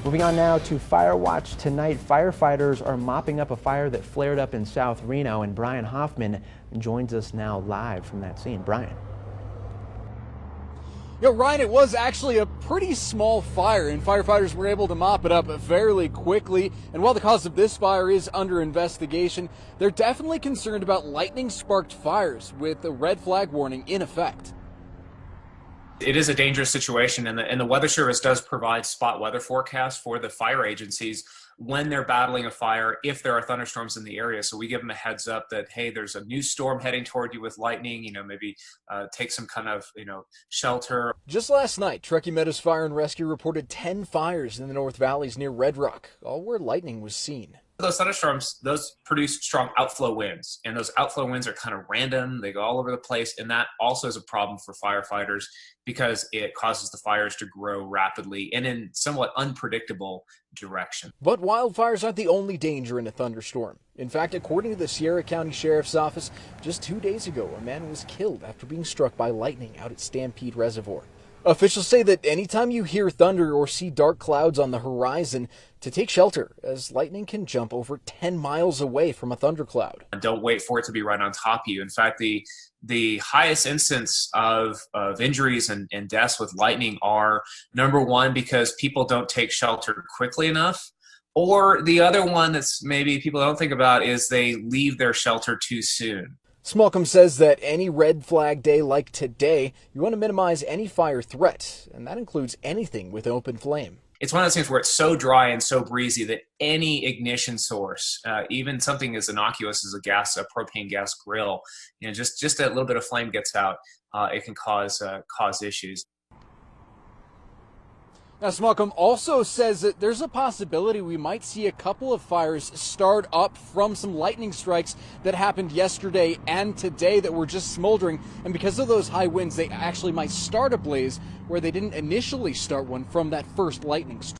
Moving on now to Fire Watch tonight. Firefighters are mopping up a fire that flared up in South Reno, and Brian Hoffman joins us now live from that scene. Brian. Ryan, it was actually a pretty small fire, and firefighters were able to mop it up fairly quickly. And while the cause of this fire is under investigation, they're definitely concerned about lightning-sparked fires with a red flag warning in effect. It is a dangerous situation, and the Weather Service does provide spot weather forecasts for the fire agencies when they're battling a fire, if there are thunderstorms in the area. So we give them a heads up that, hey, there's a new storm heading toward you with lightning, maybe take some kind of, shelter. Just last night, Truckee Meadows Fire and Rescue reported 10 fires in the North Valleys near Red Rock, all where lightning was seen. Those thunderstorms, those produce strong outflow winds, and those outflow winds are kind of random. They go all over the place, and that also is a problem for firefighters because it causes the fires to grow rapidly and in somewhat unpredictable direction. But wildfires aren't the only danger in a thunderstorm. In fact, according to the Sierra County Sheriff's Office, just 2 days ago, a man was killed after being struck by lightning out at Stampede Reservoir. Officials say that anytime you hear thunder or see dark clouds on the horizon, to take shelter, as lightning can jump over 10 miles away from a thundercloud. Don't wait for it to be right on top of you. In fact, the highest instance of injuries and deaths with lightning are, number one, because people don't take shelter quickly enough, or the other one that's maybe people don't think about is they leave their shelter too soon. Smallcombe says that any red flag day like today, you want to minimize any fire threat, and that includes anything with open flame. It's one of those things where it's so dry and so breezy that any ignition source, even something as innocuous as a propane gas grill, just a little bit of flame gets out, it can cause issues. Now, Smallcombe also says that there's a possibility we might see a couple of fires start up from some lightning strikes that happened yesterday and today that were just smoldering. And because of those high winds, they actually might start a blaze where they didn't initially start one from that first lightning strike.